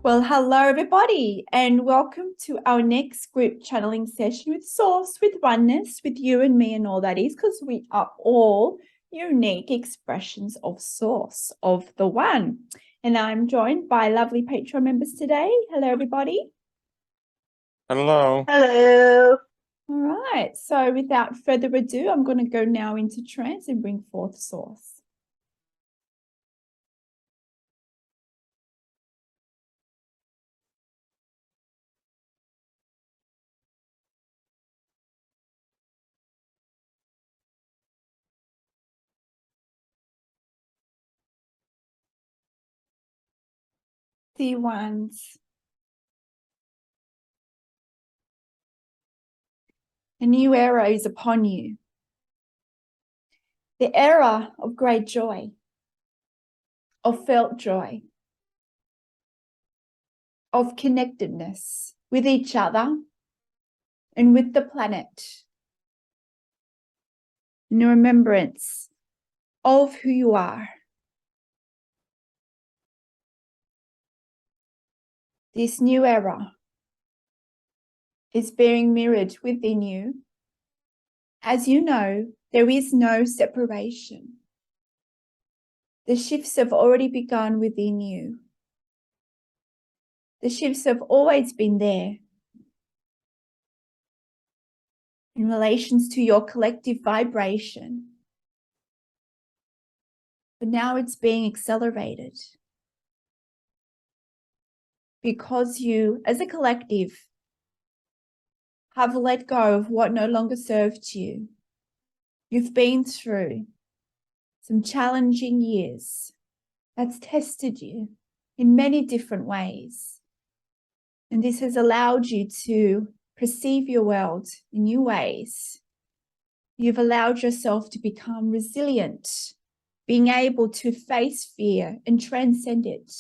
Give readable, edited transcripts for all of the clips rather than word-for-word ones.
Well, hello everybody, and welcome to our next group channeling session with Source, with Oneness, with you and me and all that is, because we are all unique expressions of Source, of the One. And I'm joined by lovely Patreon members today. Hello everybody. Hello. Hello. All right, so without further ado, I'm going to go now into trance and bring forth Source. The ones. A new era is upon you. The era of great joy, of felt joy, of connectedness with each other and with the planet, in remembrance of who you are. This new era is being mirrored within you. As you know, there is no separation. The shifts have already begun within you. The shifts have always been there in relations to your collective vibration. But now it's being accelerated because you, as a collective, have let go of what no longer served you. You've been through some challenging years that's tested you in many different ways. And this has allowed you to perceive your world in new ways. You've allowed yourself to become resilient, being able to face fear and transcend it.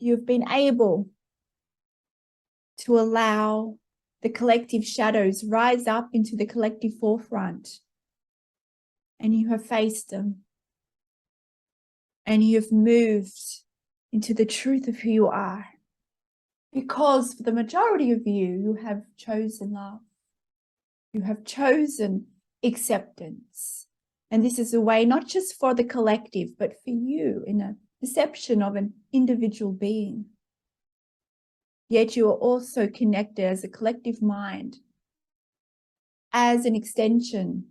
You've been able to allow the collective shadows rise up into the collective forefront, and you have faced them, and you've moved into the truth of who you are, because for the majority of you, you have chosen love. You have chosen acceptance. And this is a way not just for the collective, but for you in a perception of an individual being. Yet you are also connected as a collective mind, as an extension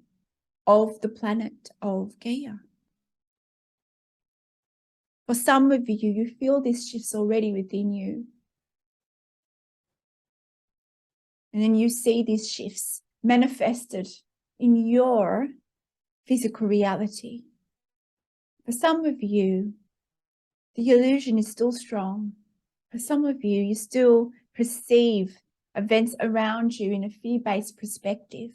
of the planet of Gaia. For some of you, you feel these shifts already within you. And then you see these shifts manifested in your physical reality. For some of you, the illusion is still strong. For some of you, you still perceive events around you in a fear-based perspective,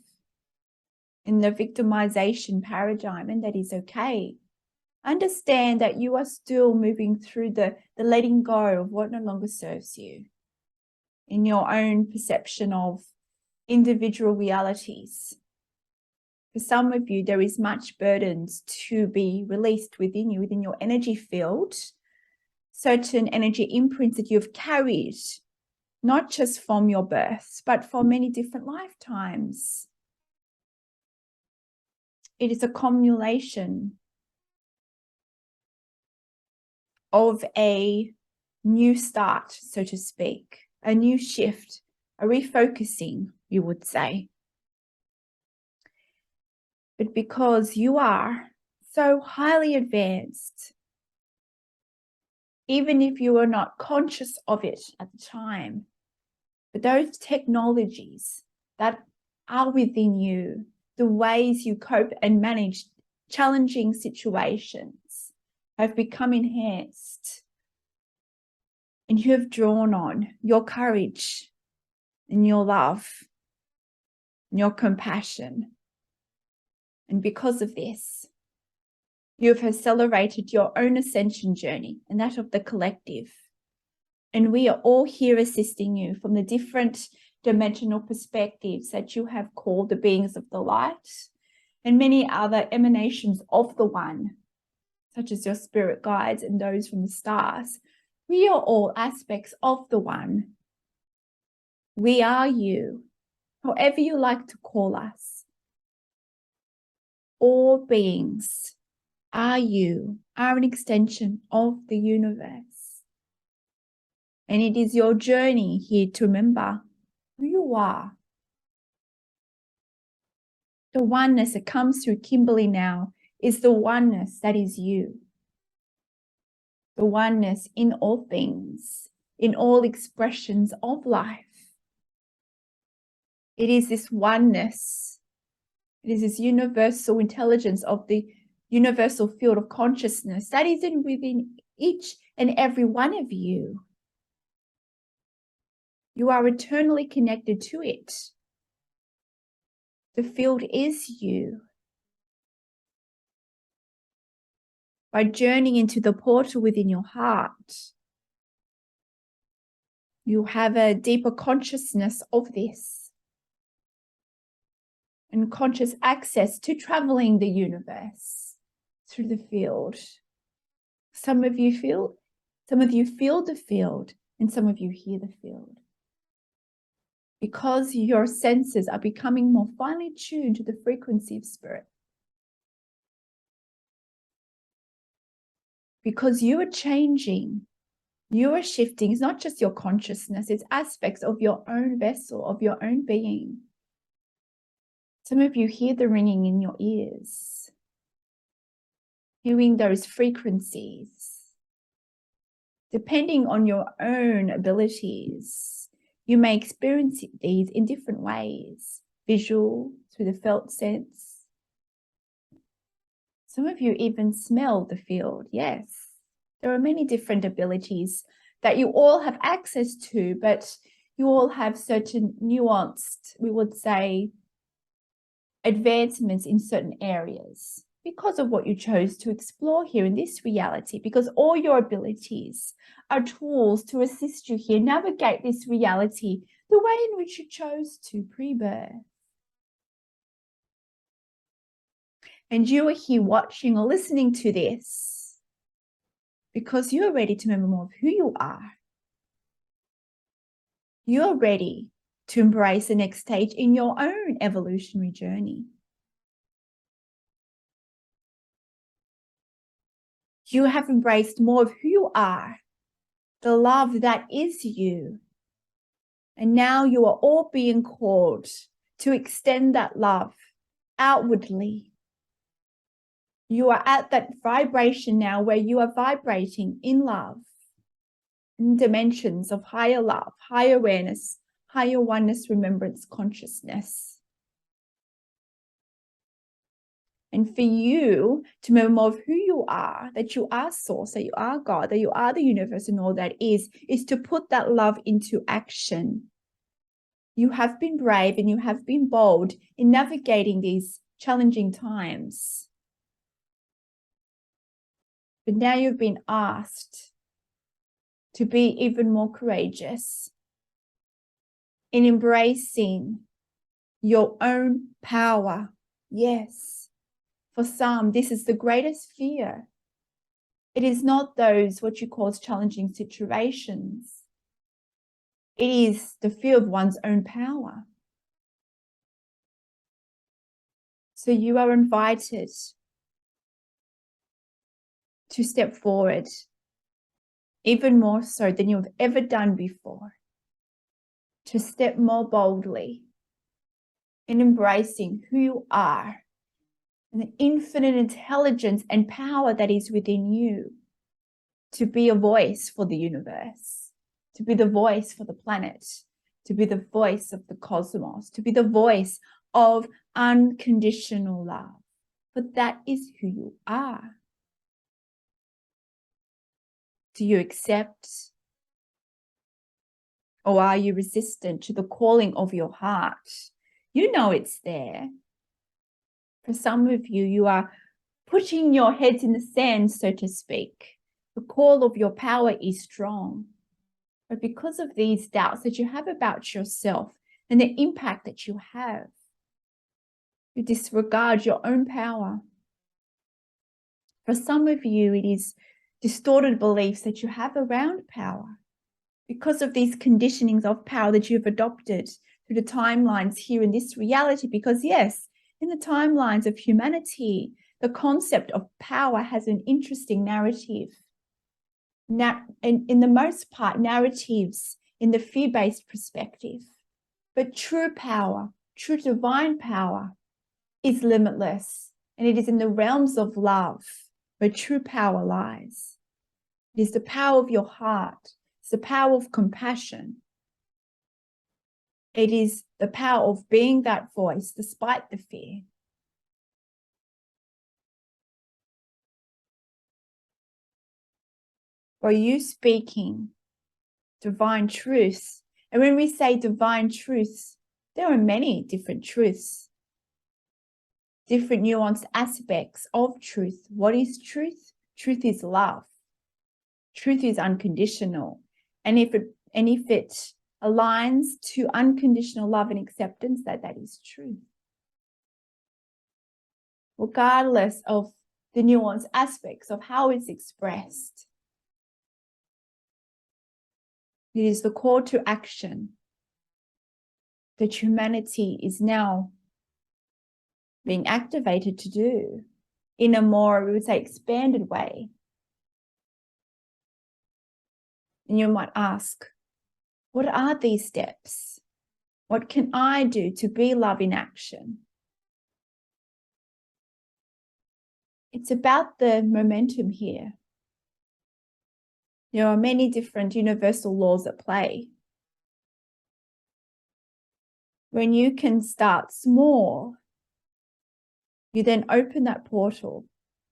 in the victimization paradigm, and that is okay. Understand that you are still moving through the letting go of what no longer serves you in your own perception of individual realities. For some of you, there is much burdens to be released within you, within your energy field, certain energy imprints that you've carried, not just from your birth, but for many different lifetimes. It is a cumulation of a new start, so to speak, a new shift, a refocusing, you would say. But because you are so highly advanced, even if you are not conscious of it at the time, but those technologies that are within you, the ways you cope and manage challenging situations have become enhanced. And you have drawn on your courage and your love and your compassion. And because of this, you have accelerated your own ascension journey and that of the collective. And we are all here assisting you from the different dimensional perspectives that you have called the beings of the light and many other emanations of the One, such as your spirit guides and those from the stars, We are all aspects of the One. We are you, however you like to call us. All beings are you, are an extension of the universe. And it is your journey here to remember who you are. The oneness that comes through Kimberley now is the oneness that is you. The oneness in all things, in all expressions of life. It is this oneness. It is this universal intelligence of the universal field of consciousness that is within each and every one of you. You are eternally connected to it. The field is you. By journeying into the portal within your heart, you have a deeper consciousness of this and conscious access to traveling the universe through the field. Some of you feel the field, and some of you hear the field. Because your senses are becoming more finely tuned to the frequency of spirit. Because you are changing, you are shifting. It's not just your consciousness, it's aspects of your own vessel, of your own being. Some of you hear the ringing in your ears, hearing those frequencies. Depending on your own abilities, you may experience these in different ways. Visual, through the felt sense. Some of you even smell the field. Yes, there are many different abilities that you all have access to, but you all have certain nuanced, we would say, advancements in certain areas because of what you chose to explore here in this reality, because all your abilities are tools to assist you here navigate this reality the way in which you chose to pre-birth. And you are here watching or listening to this because you are ready to remember more of who you are. You are ready to embrace the next stage in your own evolutionary journey. You have embraced more of who you are, the love that is you. And now you are all being called to extend that love outwardly. You are at that vibration now where you are vibrating in love, in dimensions of higher love, higher awareness, higher oneness, remembrance, consciousness. And for you to remember more of who you are, that you are source, that you are God, that you are the universe and all that is to put that love into action. You have been brave and you have been bold in navigating these challenging times. But now you've been asked to be even more courageous in embracing your own power. Yes. For some, this is the greatest fear. It is not those what you call challenging situations. It is the fear of one's own power. So you are invited to step forward, even more so than you've ever done before, to step more boldly in embracing who you are and the infinite intelligence and power that is within you, to be a voice for the universe, to be the voice for the planet, to be the voice of the cosmos, to be the voice of unconditional love. But that is who you are. Do you accept, or are you resistant to the calling of your heart? You know it's there. For some of you, you are putting your heads in the sand, so to speak. The call of your power is strong. But because of these doubts that you have about yourself and the impact that you have, you disregard your own power. For some of you, it is distorted beliefs that you have around power, because of these conditionings of power that you've adopted through the timelines here in this reality. Because yes, in the timelines of humanity, the concept of power has an interesting narrative. In the most part, narratives in the fear-based perspective. But true power, true divine power is limitless, and it is in the realms of love where true power lies. It is the power of your heart. It's the power of compassion. It is the power of being that voice despite the fear. For you speaking divine truths. And when we say divine truths, there are many different truths, different nuanced aspects of truth. What is truth? Truth is love. Truth is unconditional. And if it aligns to unconditional love and acceptance, that is truth. Regardless of the nuanced aspects of how it's expressed. It is the call to action that humanity is now being activated to do in a more, we would say, expanded way. And you might ask, what are these steps? What can I do to be love in action? It's about the momentum here. There are many different universal laws at play. When you can start small, you then open that portal,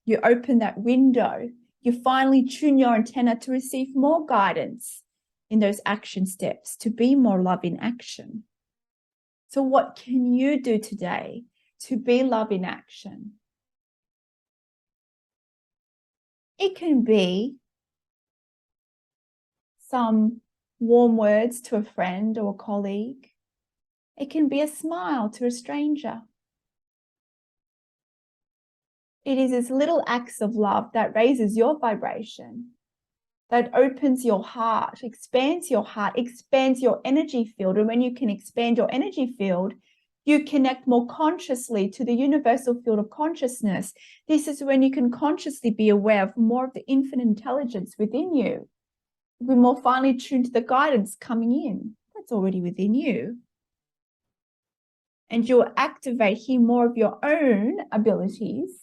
you open that window, you finally tune your antenna to receive more guidance in those action steps, to be more love in action. So what can you do today to be love in action? It can be some warm words to a friend or a colleague. It can be a smile to a stranger. It is these little acts of love that raises your vibration, that opens your heart, expands your energy field. And when you can expand your energy field, you connect more consciously to the universal field of consciousness. This is when you can consciously be aware of more of the infinite intelligence within you. We're more finely tuned to the guidance coming in. That's already within you. And you'll activate here more of your own abilities,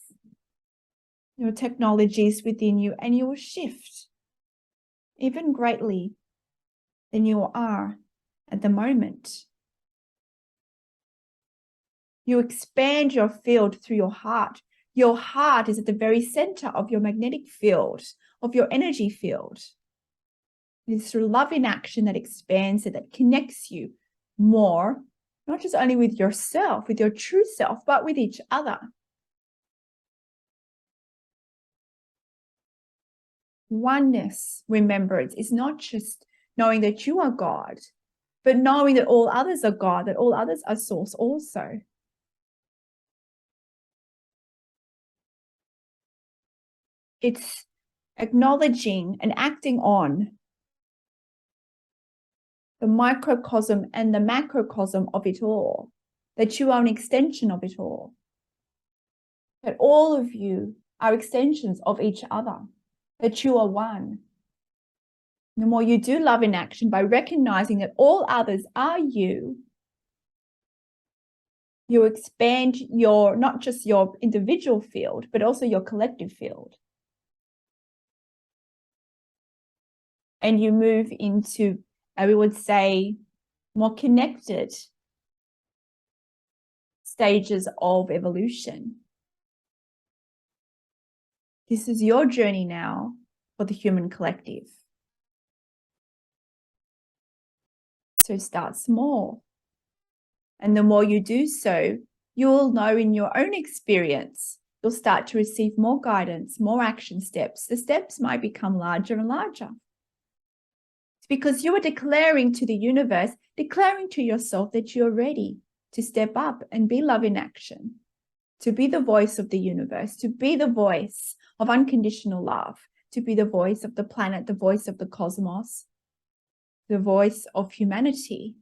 your technologies within you, and you will shift even greatly than you are at the moment. You expand your field through your heart. Your heart is at the very center of your magnetic field, of your energy field. It is through love in action that expands it, that connects you more, not just only with yourself, with your true self, but with each other. Oneness, remembrance, is not just knowing that you are God, but knowing that all others are God, that all others are source also. It's acknowledging and acting on the microcosm and the macrocosm of it all, that you are an extension of it all, that all of you are extensions of each other, that you are one. The more you do love in action by recognizing that all others are you, you expand your, not just your individual field, but also your collective field. And you move into, we would say, more connected stages of evolution. This is your journey now for the human collective. So start small. And the more you do so, you'll know in your own experience, you'll start to receive more guidance, more action steps. The steps might become larger and larger. It's because you are declaring to the universe, declaring to yourself that you're ready to step up and be love in action, to be the voice of the universe, to be the voice of unconditional love, to be the voice of the planet, the voice of the cosmos, the voice of humanity,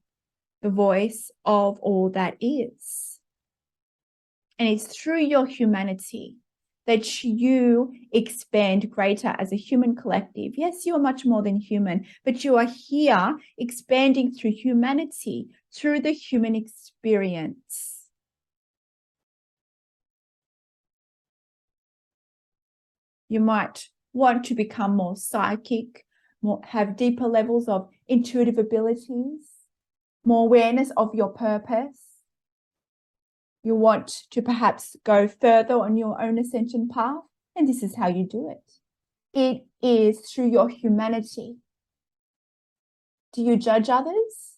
the voice of all that is. And it's through your humanity that you expand greater as a human collective. Yes, you are much more than human, but you are here expanding through humanity, through the human experience. You might want to become more psychic, have deeper levels of intuitive abilities, more awareness of your purpose. You want to perhaps go further on your own ascension path, and this is how you do it. It is through your humanity. Do you judge others?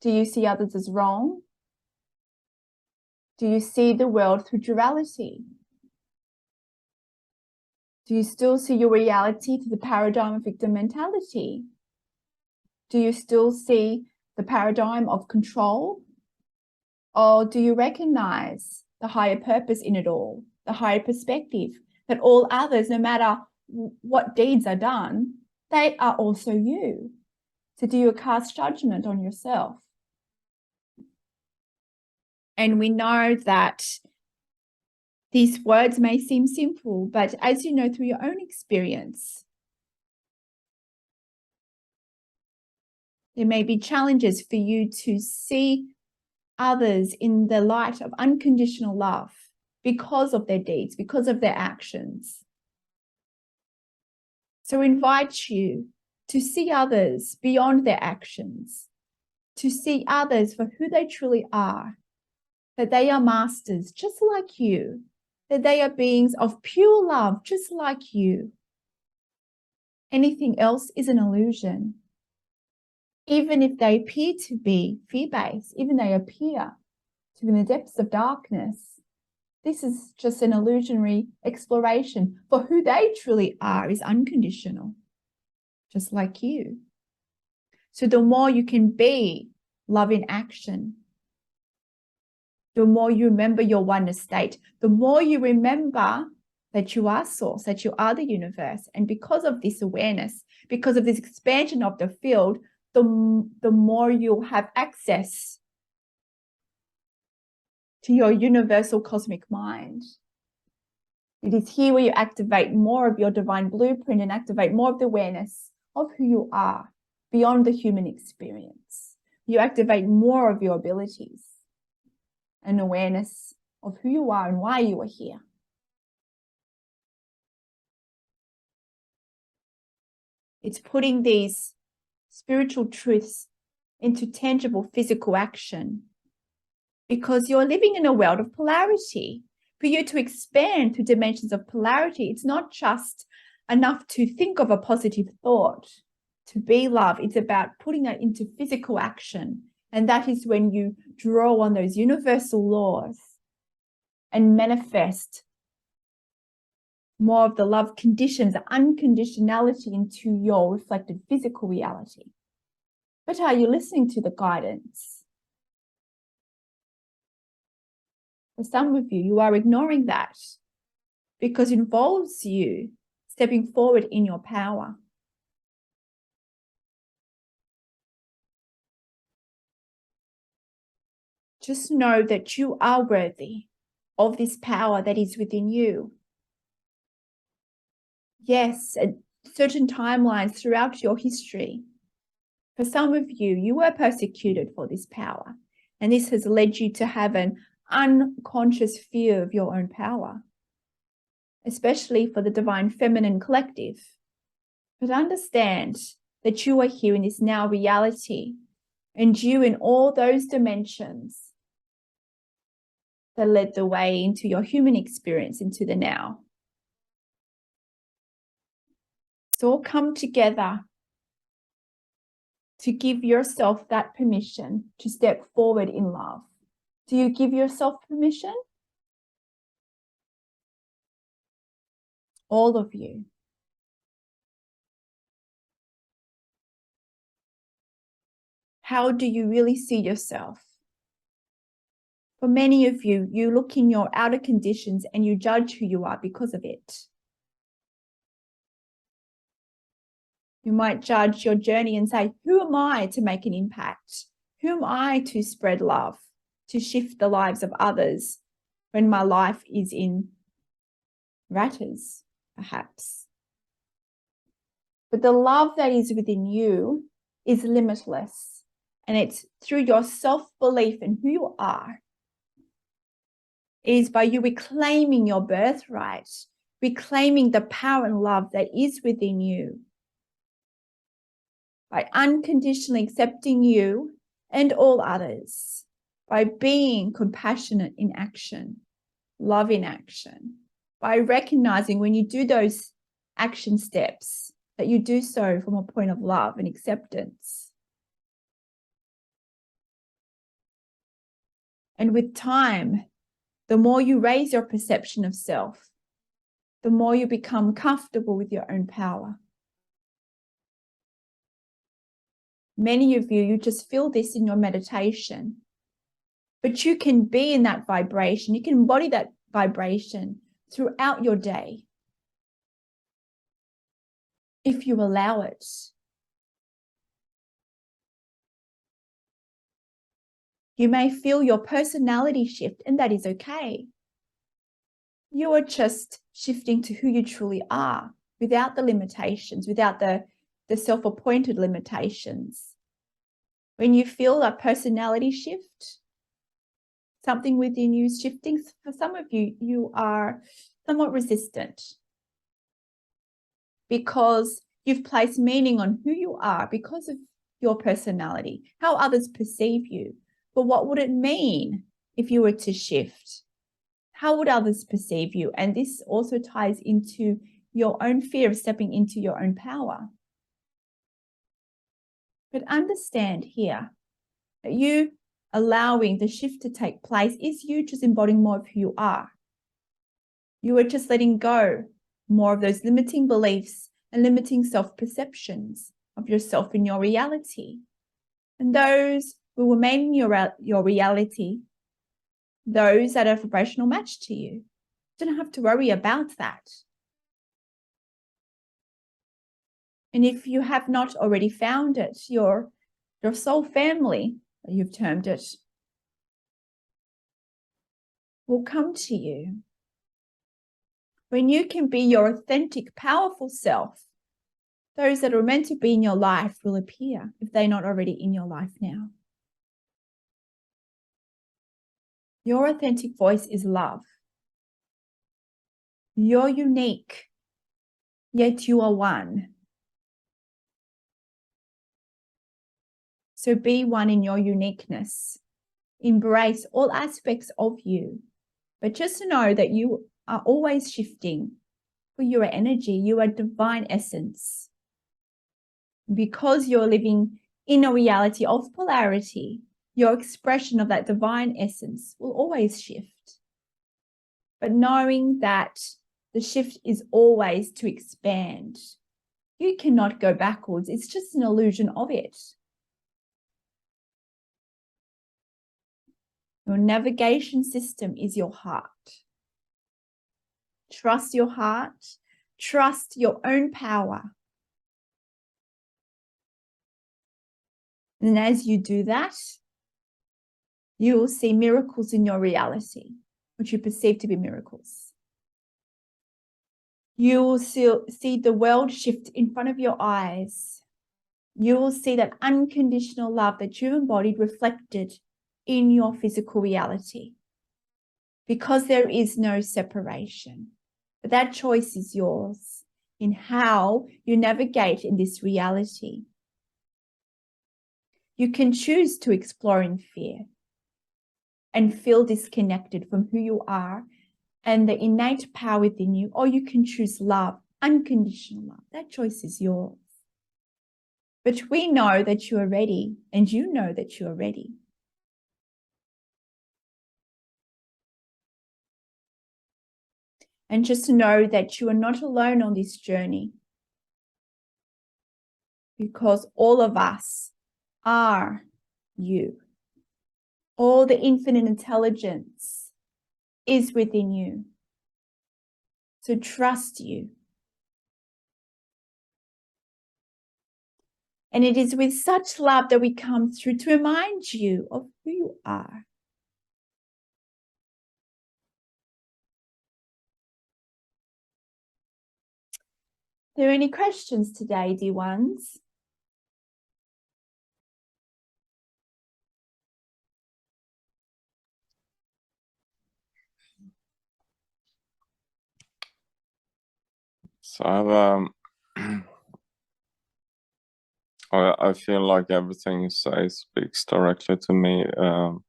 Do you see others as wrong? Do you see the world through duality? Do you still see your reality through the paradigm of victim mentality? Do you still see the paradigm of control? Or do you recognize the higher purpose in it all, the higher perspective, that all others, no matter what deeds are done, they are also you? So do you cast judgment on yourself? And we know that these words may seem simple, but as you know through your own experience, there may be challenges for you to see others in the light of unconditional love because of their deeds, because of their actions. So I invite you to see others beyond their actions, to see others for who they truly are, that they are masters just like you, that they are beings of pure love just like you. Anything else is an illusion. Even if they appear to be fear-based, even they appear to be in the depths of darkness, this is just an illusionary exploration, for who they truly are is unconditional, just like you. So the more you can be love in action, the more you remember your oneness state, the more you remember that you are source, that you are the universe. And because of this awareness, because of this expansion of the field, the more you'll have access to your universal cosmic mind. It is here where you activate more of your divine blueprint and activate more of the awareness of who you are beyond the human experience. You activate more of your abilities and awareness of who you are and why you are here. It's putting these spiritual truths into tangible physical action, because you're living in a world of polarity. For you to expand to dimensions of polarity, it's not just enough to think of a positive thought, to be love. It's about putting that into physical action. And that is when you draw on those universal laws and manifest more of the love conditions, the unconditionality into your reflected physical reality. But are you listening to the guidance? For some of you, you are ignoring that because it involves you stepping forward in your power. Just know that you are worthy of this power that is within you. Yes, at certain timelines throughout your history, for some of you, you were persecuted for this power, and this has led you to have an unconscious fear of your own power, especially for the divine feminine collective. But understand that you are here in this now reality, and you in all those dimensions that led the way into your human experience, into the now. So all come together to give yourself that permission to step forward in love. Do you give yourself permission? All of you. How do you really see yourself? For many of you, you look in your outer conditions and you judge who you are because of it. You might judge your journey and say, who am I to make an impact? Who am I to spread love, to shift the lives of others when my life is in ratters, perhaps? But the love that is within you is limitless. And it's through your self-belief in who you are. It is by you reclaiming your birthright, reclaiming the power and love that is within you. By unconditionally accepting you and all others. By being compassionate in action, love in action. By recognizing when you do those action steps, that you do so from a point of love and acceptance. And with time, the more you raise your perception of self, the more you become comfortable with your own power. Many of you, you just feel this in your meditation, but you can be in that vibration. You can embody that vibration throughout your day if you allow it. You may feel your personality shift, and that is okay. You are just shifting to who you truly are without the limitations, without the self-appointed limitations. When you feel a personality shift, something within you is shifting, for some of you, you are somewhat resistant because you've placed meaning on who you are because of your personality, how others perceive you. But what would it mean if you were to shift? How would others perceive you? And this also ties into your own fear of stepping into your own power. But understand here that you allowing the shift to take place is you just embodying more of who you are. You are just letting go more of those limiting beliefs and limiting self-perceptions of yourself in your reality. And those will remain in your reality, those that are vibrational match to you. You don't have to worry about that. And if you have not already found it, your soul family, you've termed it, will come to you. When you can be your authentic, powerful self, those that are meant to be in your life will appear if they're not already in your life now. Your authentic voice is love. You're unique, yet you are one. So be one in your uniqueness. Embrace all aspects of you. But just know that you are always shifting. For your energy, you are divine essence. Because you're living in a reality of polarity, your expression of that divine essence will always shift. But knowing that the shift is always to expand. You cannot go backwards. It's just an illusion of it. Your navigation system is your heart. Trust your heart. Trust your own power. And as you do that, you will see miracles in your reality, which you perceive to be miracles. You will see the world shift in front of your eyes. You will see that unconditional love that you embodied reflected in your physical reality, because there is no separation. But that choice is yours in how you navigate in this reality. You can choose to explore in fear and feel disconnected from who you are and the innate power within you, or you can choose love, unconditional love. That choice is yours. But we know that you are ready, and you know that you are ready. And just to know that you are not alone on this journey, because all of us are you. All the infinite intelligence is within you. So trust you. And it is with such love that we come through to remind you of who you are. Are there any questions today, dear ones? So I feel like everything you say speaks directly to me and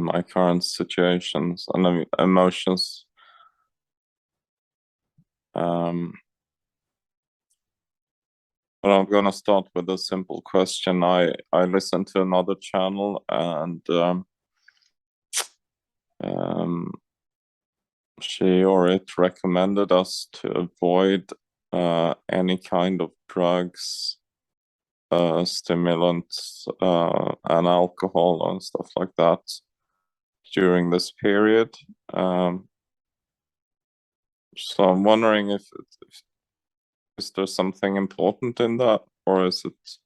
my current situations and emotions. But I'm gonna start with a simple question. I listened to another channel and she or it recommended us to avoid any kind of drugs, stimulants, and alcohol and stuff like that during this period. So I'm wondering if is there something important in that, or is it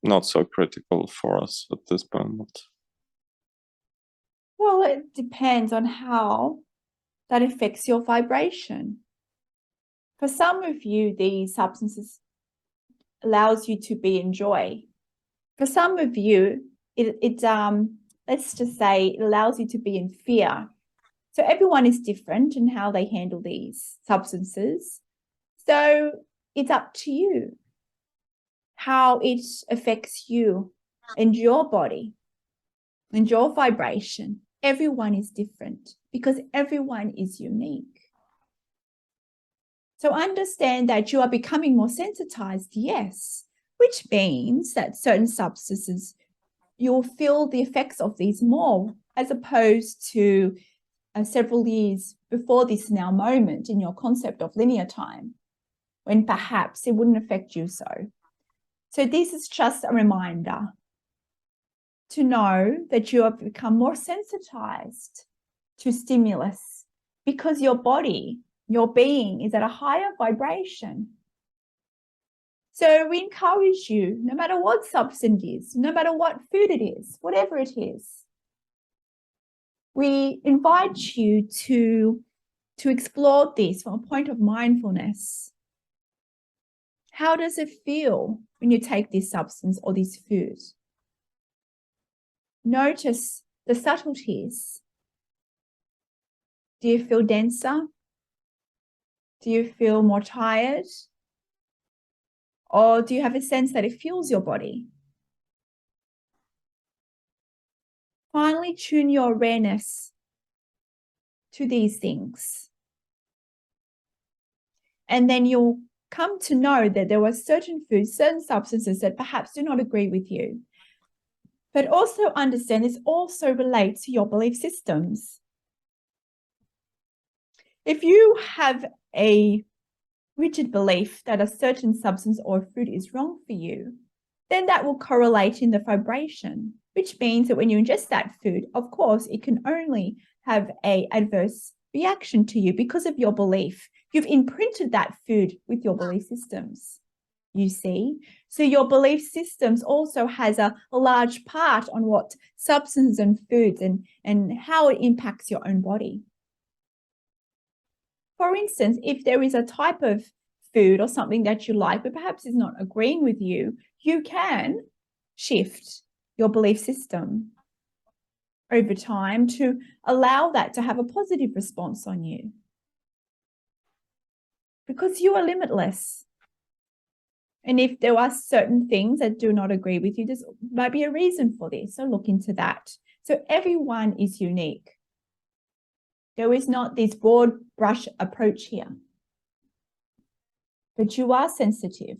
not so critical for us at this moment? Well, it depends on how that affects your vibration. For some of you, these substances allows you to be in joy. For some of you, it let's just say it allows you to be in fear. So everyone is different in how they handle these substances. So it's up to you how it affects you and your body and your vibration. Everyone is different because everyone is unique. So understand that you are becoming more sensitized, yes, which means that certain substances, you'll feel the effects of these more as opposed to several years before this now moment in your concept of linear time, when perhaps it wouldn't affect you so. So this is just a reminder to know that you have become more sensitized to stimulus because your body, your being is at a higher vibration. So we encourage you, no matter what substance it is, no matter what food it is, whatever it is, we invite you to explore this from a point of mindfulness. How does it feel when you take this substance or this food? Notice the subtleties. Do you feel denser? Do you feel more tired? Or do you have a sense that it fuels your body? Finally, tune your awareness to these things. And then you'll come to know that there are certain foods, certain substances that perhaps do not agree with you. But also understand this also relates to your belief systems. If you have a rigid belief that a certain substance or food is wrong for you, then that will correlate in the vibration, which means that when you ingest that food, of course, it can only have an adverse reaction to you because of your belief. You've imprinted that food with your belief systems, you see. So your belief systems also has a large part on what substances and foods and how it impacts your own body. For instance, if there is a type of food or something that you like, but perhaps is not agreeing with you, you can shift your belief system over time to allow that to have a positive response on you. Because you are limitless. And if there are certain things that do not agree with you, there might be a reason for this. So look into that. So everyone is unique. There is not this broad brush approach here. But you are sensitive.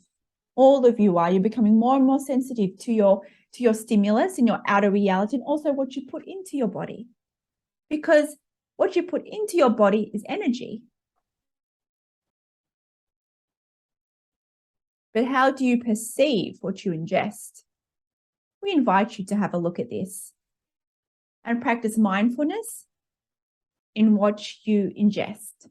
All of you are. You're becoming more and more sensitive to your stimulus in your outer reality and also what you put into your body. Because what you put into your body is energy. But how do you perceive what you ingest? We invite you to have a look at this and practice mindfulness in what you ingest.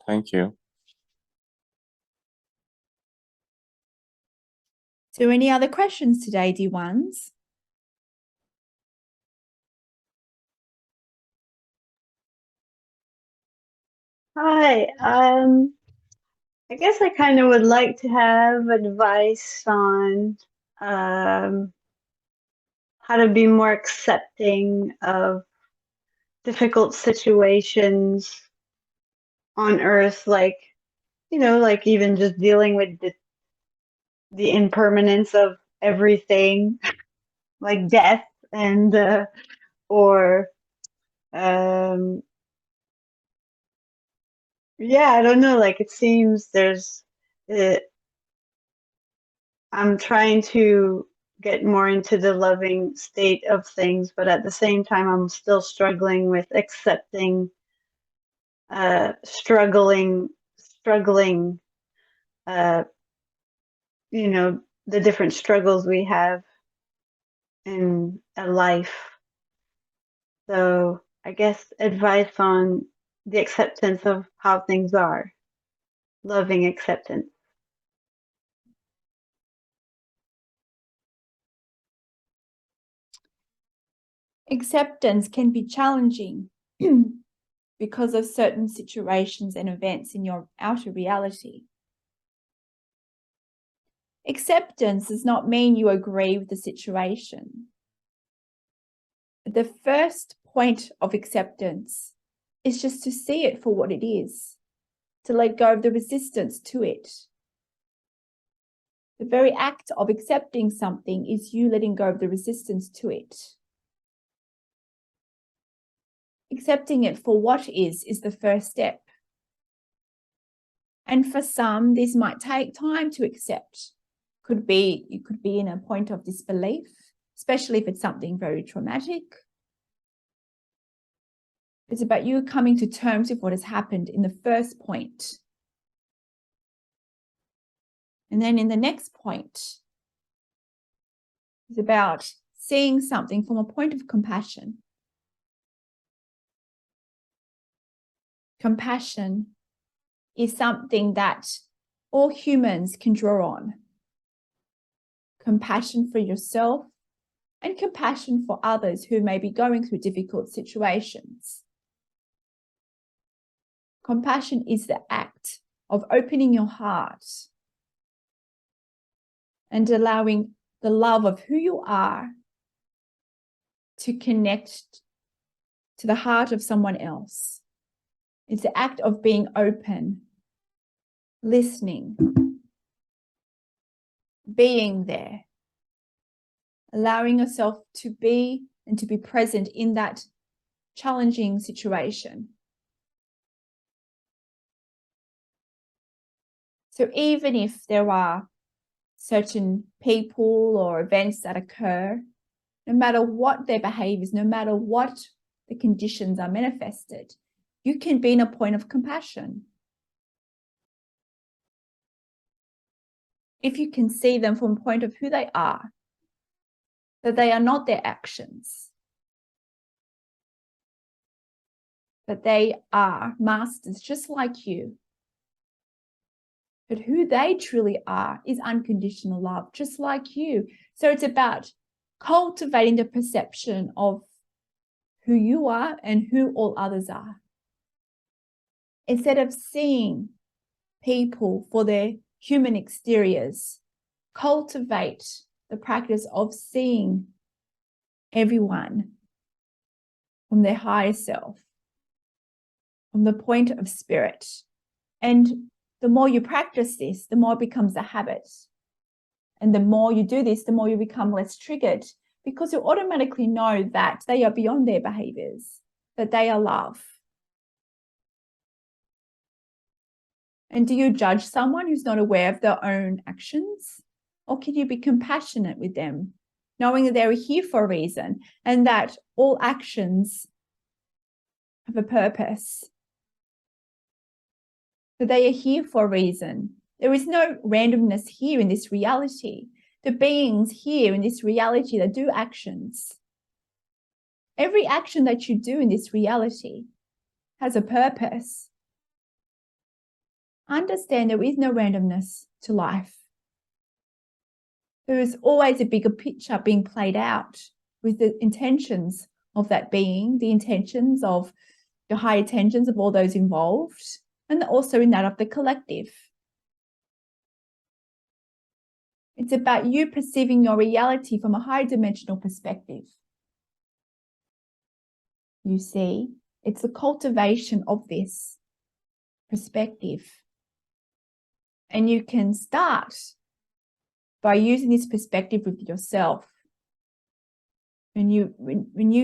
Thank you. So any other questions today, dear ones? Hi, I guess I kind of would like to have advice on how to be more accepting of difficult situations on Earth, like, like even just dealing with the impermanence of everything, like death and or yeah, I don't know, like it seems uh, I'm trying to get more into the loving state of things, but at the same time, I'm still struggling with accepting, struggling, uh, the different struggles we have in a life. So I guess advice on the acceptance of how things are, loving acceptance. Acceptance can be challenging because of certain situations and events in your outer reality. Acceptance does not mean you agree with the situation. The first point of acceptance is just to see it for what it is, to let go of the resistance to it. The very act of accepting something is you letting go of the resistance to it. Accepting it for what is the first step. And for some, this might take time to accept. You could be in a point of disbelief, especially if it's something very traumatic. It's about you coming to terms with what has happened in the first point. And then in the next point, it's about seeing something from a point of compassion. Compassion is something that all humans can draw on. Compassion for yourself and compassion for others who may be going through difficult situations. Compassion is the act of opening your heart and allowing the love of who you are to connect to the heart of someone else. It's the act of being open, listening, being there, allowing yourself to be and to be present in that challenging situation. So even if there are certain people or events that occur, no matter what their behaviors, no matter what the conditions are manifested, you can be in a point of compassion. If you can see them from a point of who they are, that they are not their actions, that they are masters just like you, but who they truly are is unconditional love, just like you. So it's about cultivating the perception of who you are and who all others are. Instead of seeing people for their human exteriors, cultivate the practice of seeing everyone from their higher self, from the point of spirit. And the more you practice this, the more it becomes a habit. And the more you do this, the more you become less triggered, because you automatically know that they are beyond their behaviors, that they are love. And do you judge someone who's not aware of their own actions? Or can you be compassionate with them, knowing that they're here for a reason and that all actions have a purpose? That they are here for a reason. There is no randomness here in this reality. The beings here in this reality that do actions, every action that you do in this reality has a purpose. understand there is no randomness to life. There is always a bigger picture being played out with the intentions of that being, the intentions of the high intentions of all those involved, and also in that of the collective. It's about you perceiving your reality from a higher dimensional perspective. You see, it's the cultivation of this perspective. And you can start by using this perspective with yourself. When you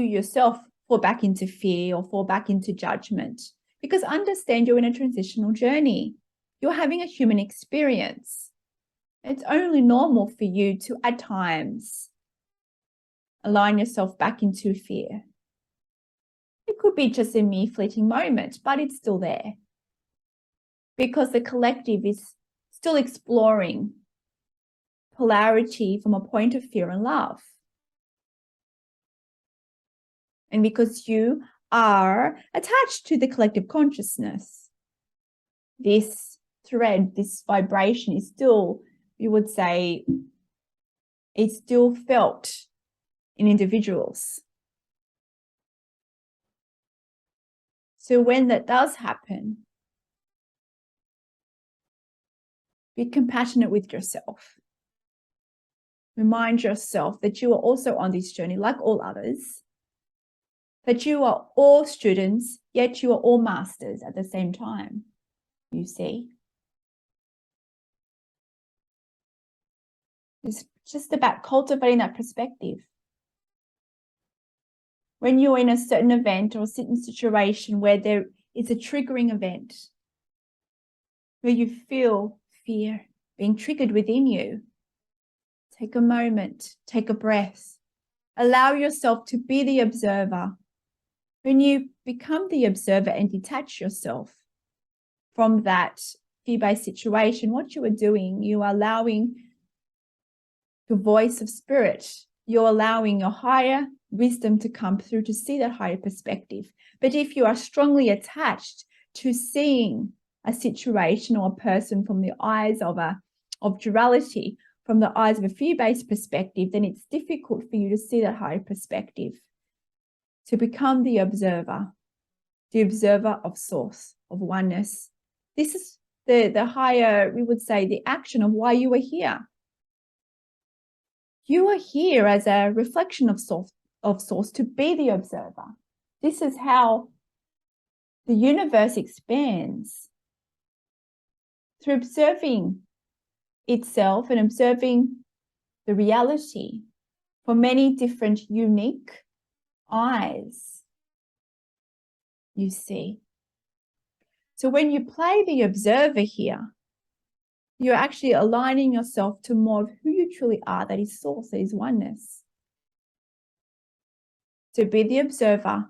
yourself fall back into fear or fall back into judgment, because understand you're in a transitional journey. You're having a human experience. It's only normal for you to, at times, align yourself back into fear. It could be just a mere fleeting moment, but it's still there. Because the collective is still exploring polarity from a point of fear and love. And because you are attached to the collective consciousness, this thread, this vibration is still, you would say, it's still felt in individuals. So when that does happen, be compassionate with yourself. Remind yourself that you are also on this journey like all others, that you are all students, yet you are all masters at the same time, you see. It's just about cultivating that perspective. When you're in a certain event or a certain situation where there is a triggering event, where you feel fear being triggered within you, take a moment, take a breath, allow yourself to be the observer. When you become the observer and detach yourself from that fear-based situation, what you are doing, you are allowing the voice of spirit, you're allowing your higher wisdom to come through to see that higher perspective. But if you are strongly attached to seeing a situation or a person from the eyes of duality, from the eyes of a fear-based perspective, then it's difficult for you to see that higher perspective. To become the observer of source, of oneness. This is the higher, we would say, the action of why you are here. You are here as a reflection of source to be the observer. This is how the universe expands, through observing itself and observing the reality from many different unique eyes, you see. So when you play the observer here, you're actually aligning yourself to more of who you truly are, that is source, that is oneness. So be the observer.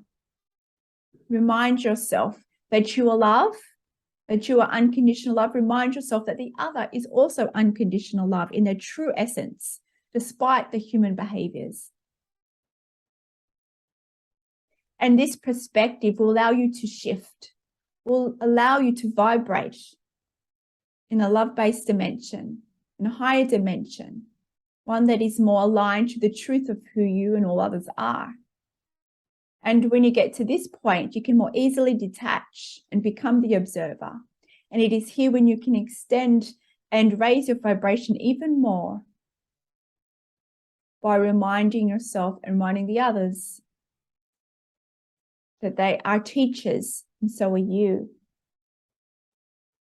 Remind yourself that you are love, that you are unconditional love. Remind yourself that the other is also unconditional love in their true essence, despite the human behaviors. And this perspective will allow you to shift, will allow you to vibrate in a love-based dimension, in a higher dimension, one that is more aligned to the truth of who you and all others are. And when you get to this point, you can more easily detach and become the observer. And it is here when you can extend and raise your vibration even more by reminding yourself and reminding the others that they are teachers and so are you.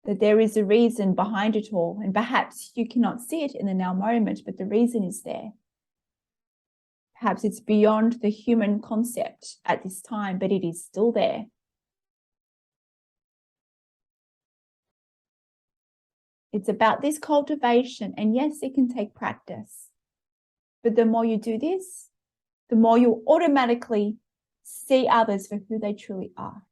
That there is a reason behind it all, and perhaps you cannot see it in the now moment, but the reason is there. Perhaps it's beyond the human concept at this time, but it is still there. It's about this cultivation, and yes, it can take practice. But the more you do this, the more you automatically see others for who they truly are.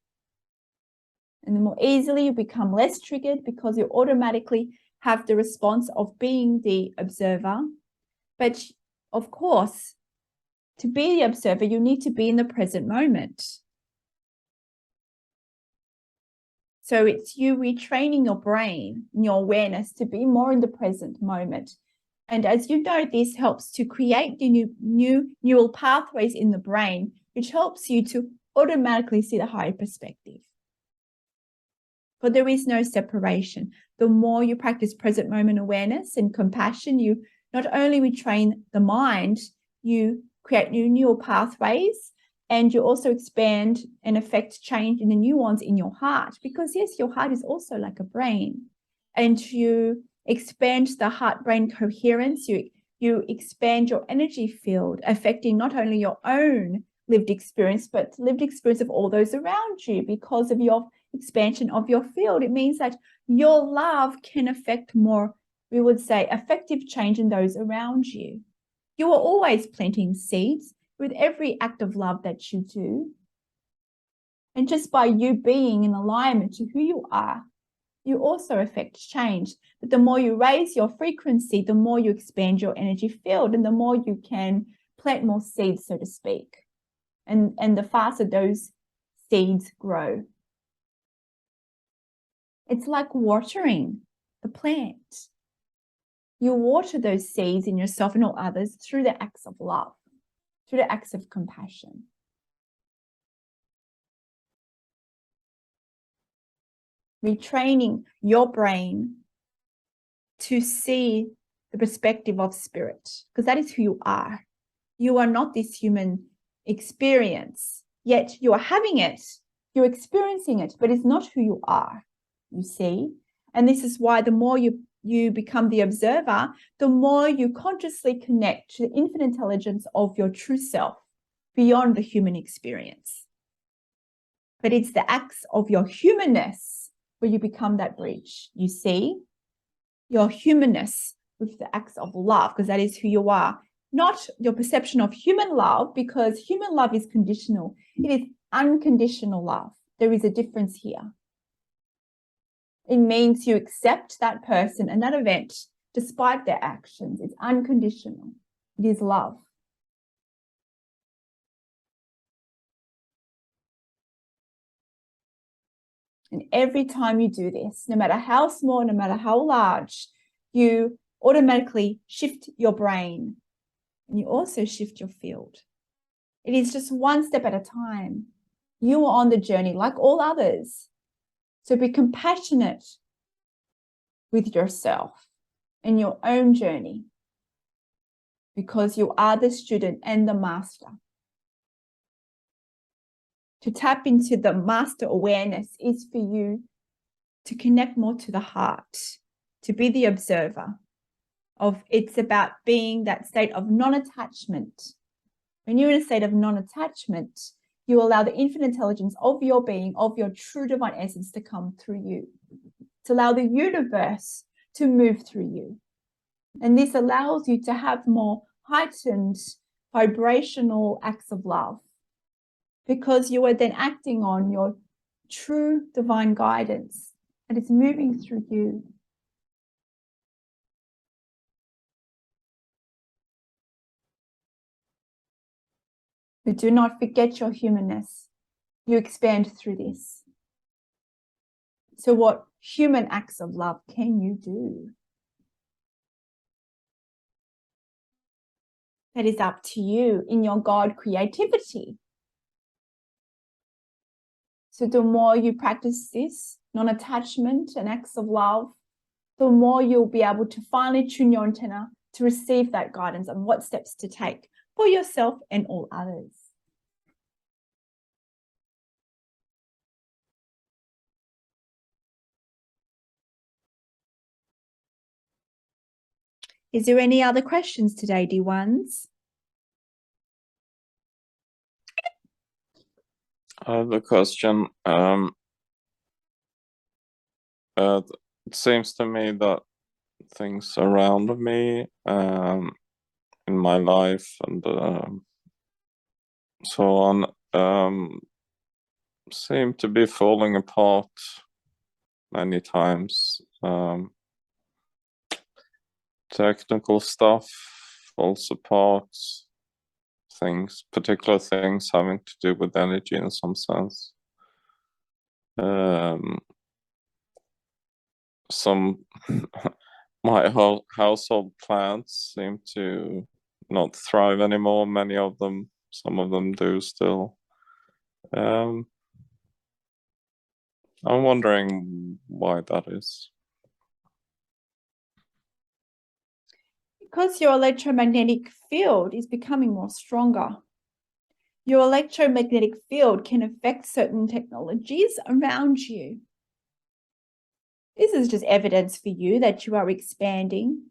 And the more easily you become less triggered, because you automatically have the response of being the observer. But of course, to be the observer, you need to be in the present moment. So it's you retraining your brain and your awareness to be more in the present moment. And as you know, this helps to create the new neural pathways in the brain, which helps you to automatically see the higher perspective. But there is no separation. The more you practice present moment awareness and compassion, you not only retrain the mind, you create new neural pathways, and you also expand and affect change in the neurons in your heart. Because yes, your heart is also like a brain. And you expand the heart-brain coherence, you expand your energy field, affecting not only your own lived experience, but lived experience of all those around you because of your expansion of your field. It means that your love can affect more, we would say, effective change in those around you. You are always planting seeds with every act of love that you do. And just by you being in alignment to who you are, you also affect change. But the more you raise your frequency, the more you expand your energy field, and the more you can plant more seeds, so to speak. And the faster those seeds grow. It's like watering the plant. You water those seeds in yourself and all others through the acts of love, through the acts of compassion. Retraining your brain to see the perspective of spirit, because that is who you are. You are not this human experience, yet you are having it, you're experiencing it, but it's not who you are, you see? And this is why the more you become the observer, the more you consciously connect to the infinite intelligence of your true self beyond the human experience. But it's the acts of your humanness where you become that bridge, you see? Your humanness with the acts of love, because that is who you are. Not your perception of human love, because human love is conditional. It is unconditional love. There is a difference here. It means you accept that person and that event despite their actions. It's unconditional. It is love. And every time you do this, no matter how small, no matter how large, you automatically shift your brain and you also shift your field. It is just one step at a time. You are on the journey like all others. So be compassionate with yourself in your own journey, because you are the student and the master. To tap into the master awareness is for you to connect more to the heart, to be the observer of, it's about being that state of non-attachment. When you're in a state of non-attachment, you allow the infinite intelligence of your being, of your true divine essence to come through you, to allow the universe to move through you. And this allows you to have more heightened vibrational acts of love, because you are then acting on your true divine guidance and it's moving through you. But do not forget your humanness. You expand through this. So what human acts of love can you do? That is up to you in your God creativity. So the more you practice this non-attachment and acts of love, the more you'll be able to finally tune your antenna to receive that guidance on what steps to take for yourself and all others. Is there any other questions today, dear ones? I have a question. It seems to me that things around me in my life and so on seem to be falling apart many times. Technical stuff falls apart, particular things having to do with energy in some sense. some my household plants seem to not thrive anymore. Many of them, some of them do still. I'm wondering why that is. Because your electromagnetic field is becoming more stronger. Your electromagnetic field can affect certain technologies around you. This is just evidence for you that you are expanding.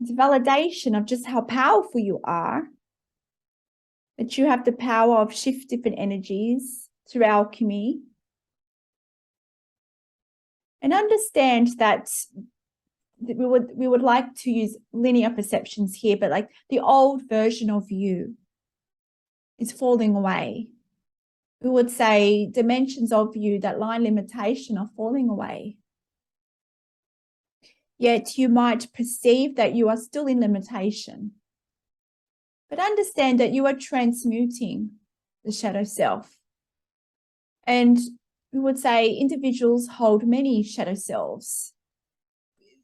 It's a validation of just how powerful you are, that you have the power of shift different energies through alchemy. And understand that we would like to use linear perceptions here, but like the old version of you is falling away. We would say dimensions of you that line limitation are falling away. Yet you might perceive that you are still in limitation. But understand that you are transmuting the shadow self. And we would say individuals hold many shadow selves.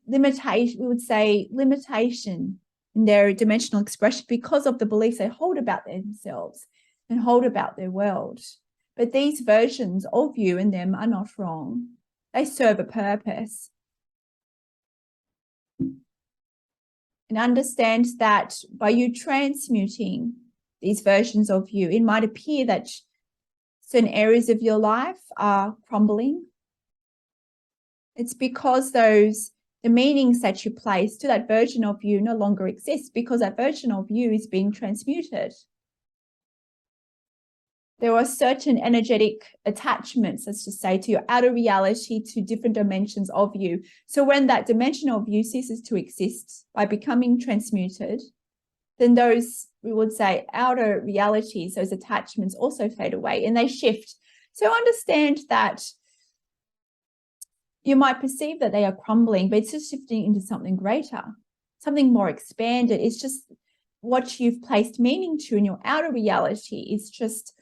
Limitation, we would say limitation in their dimensional expression because of the beliefs they hold about themselves and hold about their world. But these versions of you and them are not wrong. They serve a purpose. And understand that by you transmuting these versions of you, it might appear that certain areas of your life are crumbling. It's because the meanings that you place to that version of you no longer exist, because that version of you is being transmuted. There are certain energetic attachments, let's just say, to your outer reality, to different dimensions of you. So when that dimension of you ceases to exist by becoming transmuted, then those, we would say, outer realities, those attachments also fade away and they shift. So understand that you might perceive that they are crumbling, but it's just shifting into something greater, something more expanded. It's just what you've placed meaning to in your outer reality is just,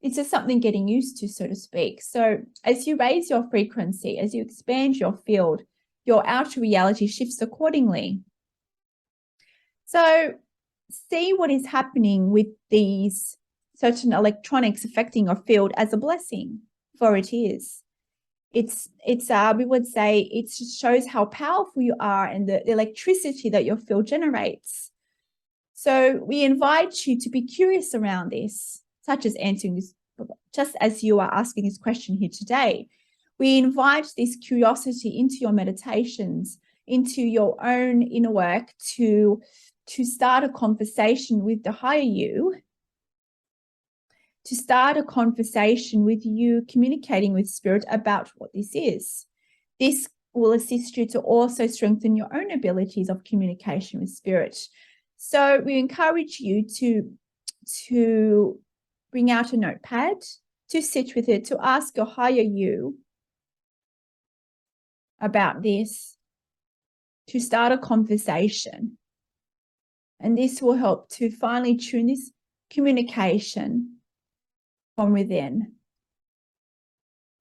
it's just something getting used to, so to speak. So as you raise your frequency, as you expand your field, your outer reality shifts accordingly. So see what is happening with these certain electronics affecting your field as a blessing, for it is. It's we would say it shows how powerful you are and the electricity that your field generates. So we invite you to be curious around this, such as answering this, just as you are asking this question here today. We invite this curiosity into your meditations, into your own inner work, to start a conversation with the higher you, to start a conversation with you communicating with spirit about what this is. This will assist you to also strengthen your own abilities of communication with spirit. So we encourage you to bring out a notepad, to sit with it, to ask your higher you about this, to start a conversation. And this will help to finally tune this communication from within.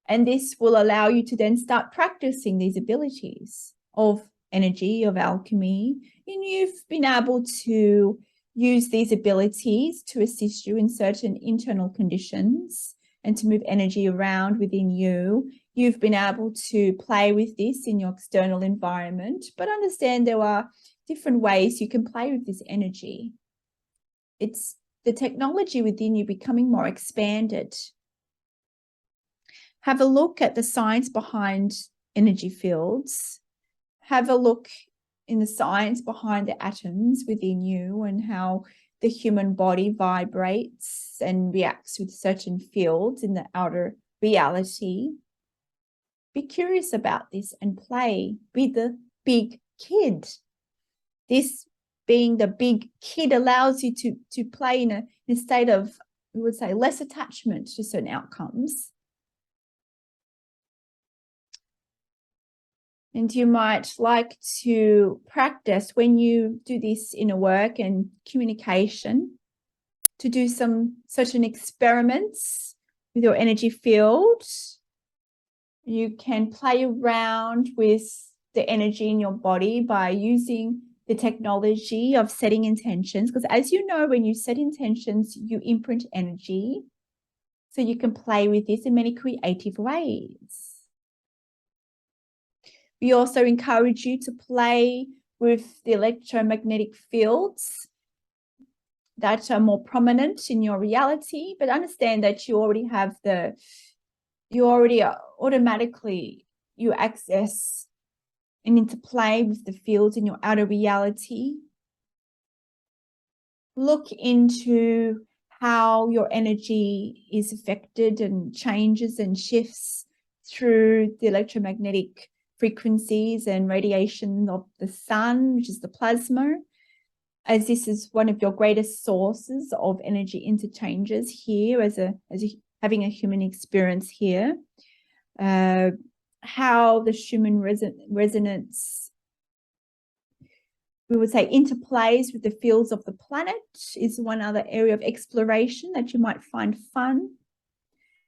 And this will allow you to then start practicing these abilities of energy, of alchemy. And you've been able to use these abilities to assist you in certain internal conditions and to move energy around within you. You've been able to play with this in your external environment, but understand there are different ways you can play with this energy. It's the technology within you becoming more expanded. Have a look at the science behind energy fields. Have a look in the science behind the atoms within you and how the human body vibrates and reacts with certain fields in the outer reality. Be curious about this and play. Be the big kid. This being the big kid allows you to play in a state of, we would say, less attachment to certain outcomes. And you might like to practice when you do this inner work and communication, to do some certain experiments with your energy field, You can play around with the energy in your body by using the technology of setting intentions, because as you know, when you set intentions, you imprint energy. So you can play with this in many creative ways. We also encourage you to play with the electromagnetic fields that are more prominent in your reality, but understand that you already have automatically you access and interplay with the fields in your outer reality. Look into how your energy is affected and changes and shifts through the electromagnetic frequencies and radiation of the sun, which is the plasma, as this is one of your greatest sources of energy interchanges here as having a human experience here. How the Schumann resonance, we would say, interplays with the fields of the planet is one other area of exploration that you might find fun.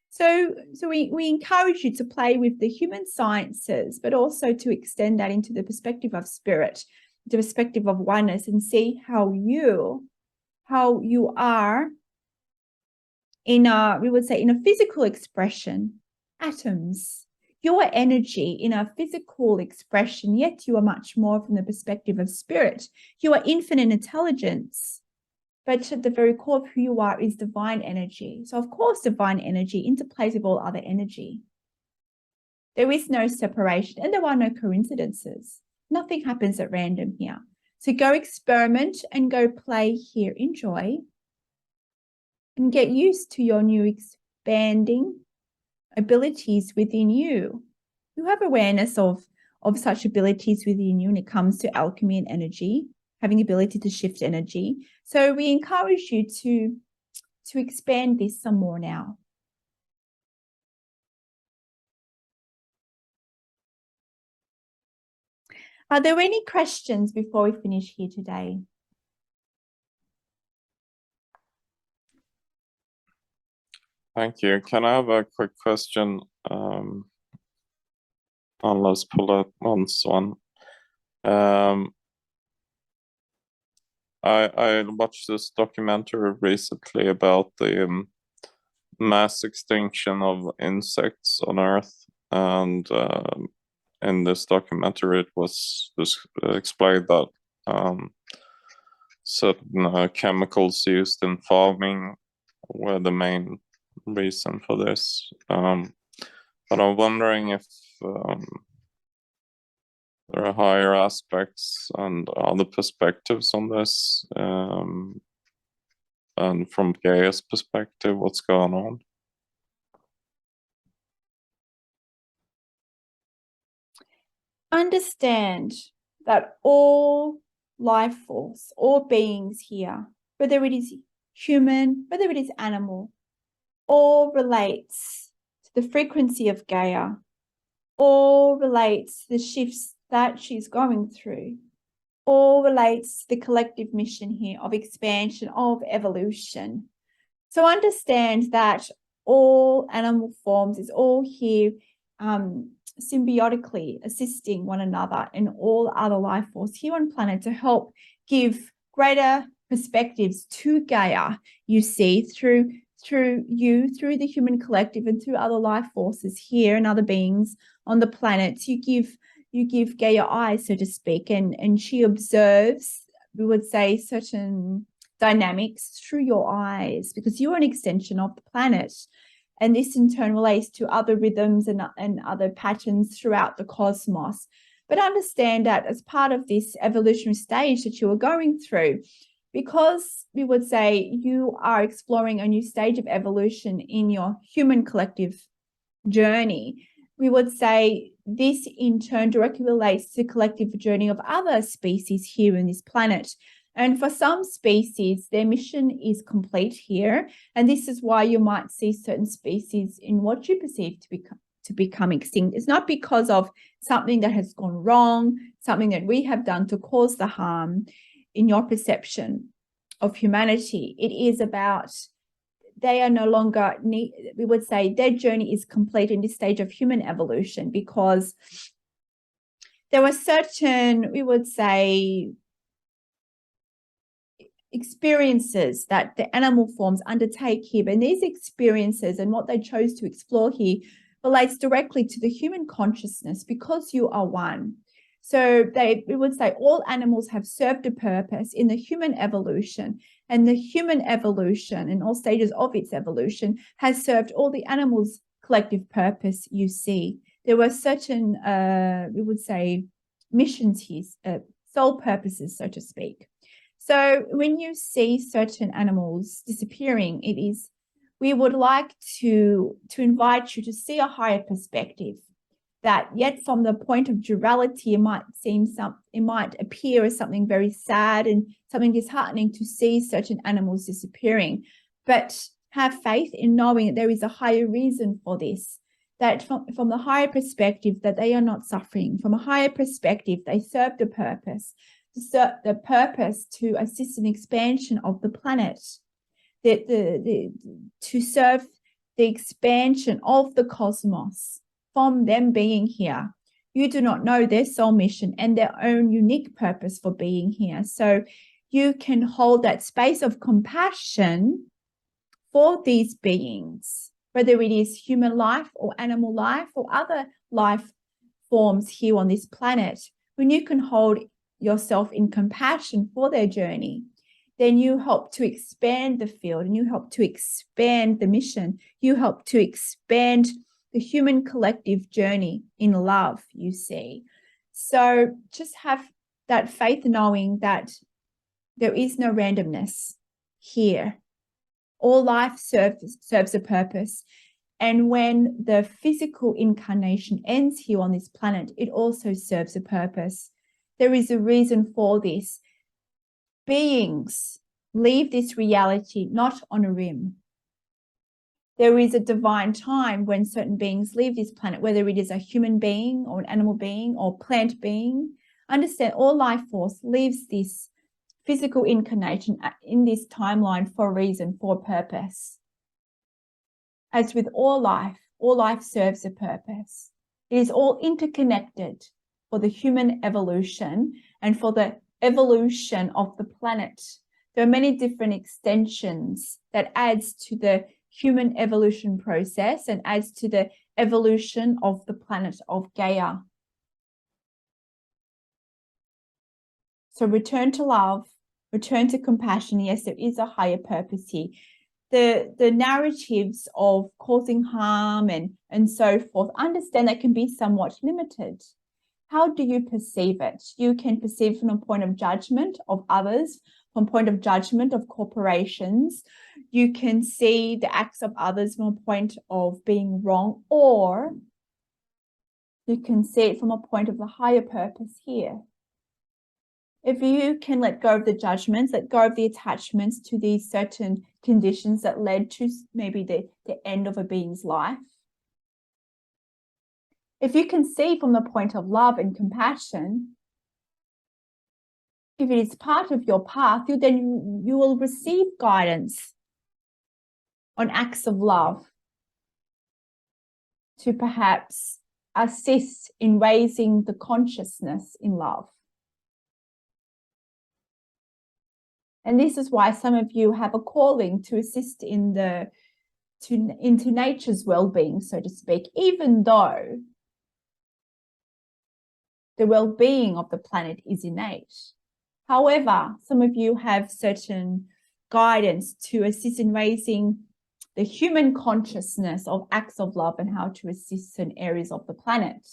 So we encourage you to play with the human sciences, but also to extend that into the perspective of spirit, the perspective of oneness, and see how you are in a physical expression, atoms, your energy in a physical expression, yet you are much more from the perspective of spirit. You are infinite intelligence, but at the very core of who you are is divine energy. So of course, divine energy interplays with all other energy. There is no separation and there are no coincidences. Nothing happens at random here. So go experiment and go play here. Enjoy and get used to your new expanding abilities within you. You have awareness of such abilities within you when it comes to alchemy and energy, having the ability to shift energy. So we encourage you to expand this some more now. Are there any questions before we finish here today? Thank you. Can I have a quick question? Unless Paulette wants one. I watched this documentary recently about the mass extinction of insects on Earth, and in this documentary it was explained that certain chemicals used in farming were the main reason for this. But I'm wondering if there are higher aspects and other perspectives on this, and from Gaia's perspective, what's going on? Understand that all life force, all beings here, whether it is human, whether it is animal, all relates to the frequency of Gaia, all relates to the shifts that she's going through, all relates to the collective mission here of expansion, of evolution. So understand that all animal forms is all here symbiotically assisting one another and all other life force here on planet to help give greater perspectives to Gaia, you see, through the human collective and through other life forces here and other beings on the planet. You give Gaia eyes, so to speak, and she observes, we would say, certain dynamics through your eyes, because you're an extension of the planet. And this in turn relates to other rhythms and other patterns throughout the cosmos. But understand that as part of this evolutionary stage that you are going through, because we would say you are exploring a new stage of evolution in your human collective journey, we would say this in turn directly relates to the collective journey of other species here in this planet. And for some species, their mission is complete here. And this is why you might see certain species in what you perceive to become extinct. It's not because of something that has gone wrong, something that we have done to cause the harm in your perception of humanity. It is about they are no longer we would say their journey is complete in this stage of human evolution, because there were certain, we would say, experiences that the animal forms undertake here. And these experiences and what they chose to explore here relates directly to the human consciousness, because you are one. So we would say all animals have served a purpose in the human evolution, and the human evolution in all stages of its evolution has served all the animals' collective purpose, you see. There were certain, we would say, missions here, soul purposes, so to speak. So when you see certain animals disappearing, we would like to invite you to see a higher perspective, that yet from the point of duality, it might appear as something very sad and something disheartening to see certain animals disappearing, but have faith in knowing that there is a higher reason for this, that from the higher perspective, that they are not suffering. From a higher perspective, they served a purpose, the purpose to assist an expansion of the planet, to serve the expansion of the cosmos. From them being here, you do not know their soul mission and their own unique purpose for being here. So you can hold that space of compassion for these beings, whether it is human life or animal life or other life forms here on this planet. When you can hold yourself in compassion for their journey, then you help to expand the field, and you help to expand the mission. You help to expand the human collective journey in love, you see. So just have that faith, knowing that there is no randomness here. All life serves a purpose. And when the physical incarnation ends here on this planet, it also serves a purpose. There is a reason for this. Beings leave this reality not on a whim. There is a divine time when certain beings leave this planet, whether it is a human being or an animal being or plant being. Understand, all life force leaves this physical incarnation in this timeline for a reason, for a purpose. As with all life serves a purpose. It is all interconnected for the human evolution and for the evolution of the planet. There are many different extensions that adds to the human evolution process and adds to the evolution of the planet of Gaia. So return to love, return to compassion. Yes, there is a higher purpose here. The narratives of causing harm and so forth, understand that can be somewhat limited. How do you perceive it? You can perceive from a point of judgment of others, from a point of judgment of corporations. You can see the acts of others from a point of being wrong, or you can see it from a point of the higher purpose here. If you can let go of the judgments, let go of the attachments to these certain conditions that led to maybe the end of a being's life. If you can see from the point of love and compassion, if it is part of your path, then you will receive guidance on acts of love to perhaps assist in raising the consciousness in love. And this is why some of you have a calling to assist into nature's well-being, so to speak, even though the well-being of the planet is innate. However, some of you have certain guidance to assist in raising the human consciousness of acts of love and how to assist in areas of the planet.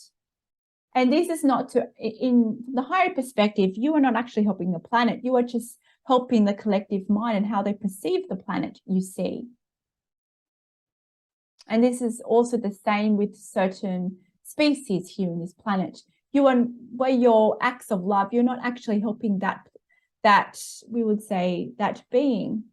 And this is not to, in the higher perspective, you are not actually helping the planet. You are just helping the collective mind and how they perceive the planet, you see. And this is also the same with certain species here in this planet. Where your acts of love, you're not actually helping that we would say that being,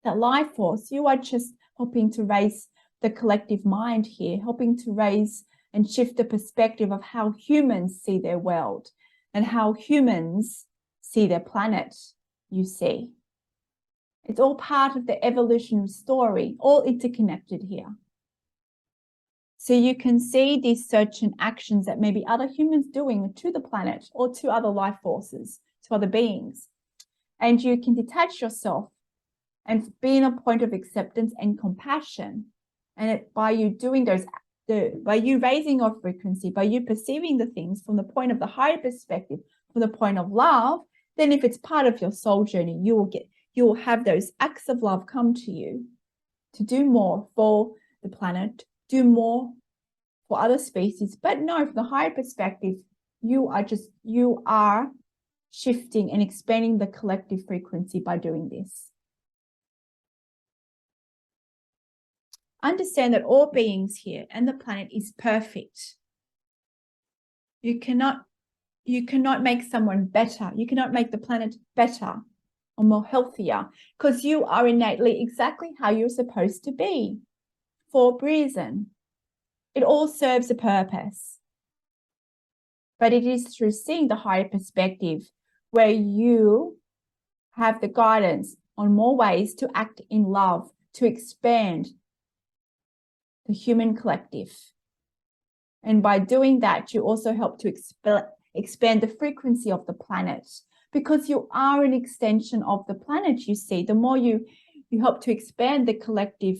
that life force. You are just helping to raise the collective mind here, helping to raise and shift the perspective of how humans see their world and how humans see their planet, you see. It's all part of the evolutionary story, all interconnected here. So you can see these certain actions that maybe other humans doing to the planet or to other life forces, to other beings. And you can detach yourself and be in a point of acceptance and compassion. And by you doing those, by you raising your frequency, by you perceiving the things from the point of the higher perspective, from the point of love, then if it's part of your soul journey, you will have those acts of love come to you to do more for the planet, do more for other species. But no, from the higher perspective, you are shifting and expanding the collective frequency by doing this. Understand that all beings here and the planet is perfect. You cannot make someone better. You cannot make the planet better or more healthier, because you are innately exactly how you're supposed to be for a reason. It all serves a purpose. But it is through seeing the higher perspective where you have the guidance on more ways to act in love, to expand the human collective. And by doing that, you also help to expand the frequency of the planet, because you are an extension of the planet. You see, the more you help to expand the collective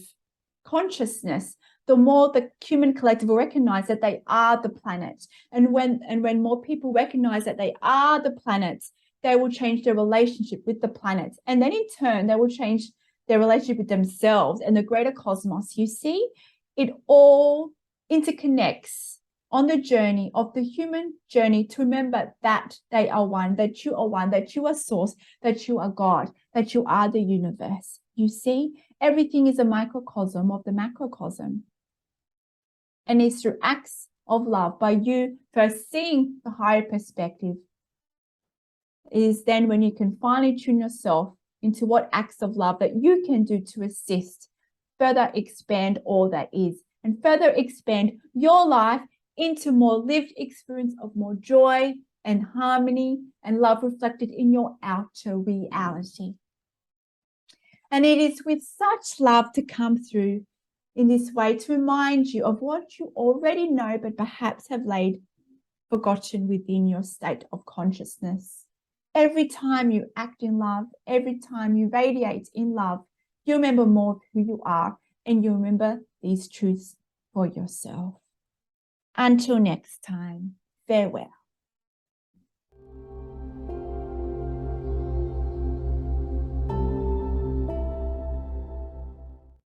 consciousness, the more the human collective will recognize that they are the planet. And when more people recognize that they are the planets, they will change their relationship with the planets. And then in turn, they will change their relationship with themselves and the greater cosmos. You see, it all interconnects on the journey of the human journey to remember that they are one, that you are one, that you are source, that you are God, that you are the universe. You see, everything is a microcosm of the macrocosm. And it's through acts of love, by you first seeing the higher perspective, is then when you can finally tune yourself into what acts of love that you can do to assist, further expand all that is, and further expand your life into more lived experience of more joy and harmony and love reflected in your outer reality. And it is with such love to come through in this way to remind you of what you already know, but perhaps have laid forgotten within your state of consciousness. Every time you act in love, every time you radiate in love, you remember more of who you are, and you remember these truths for yourself. Until next time, farewell.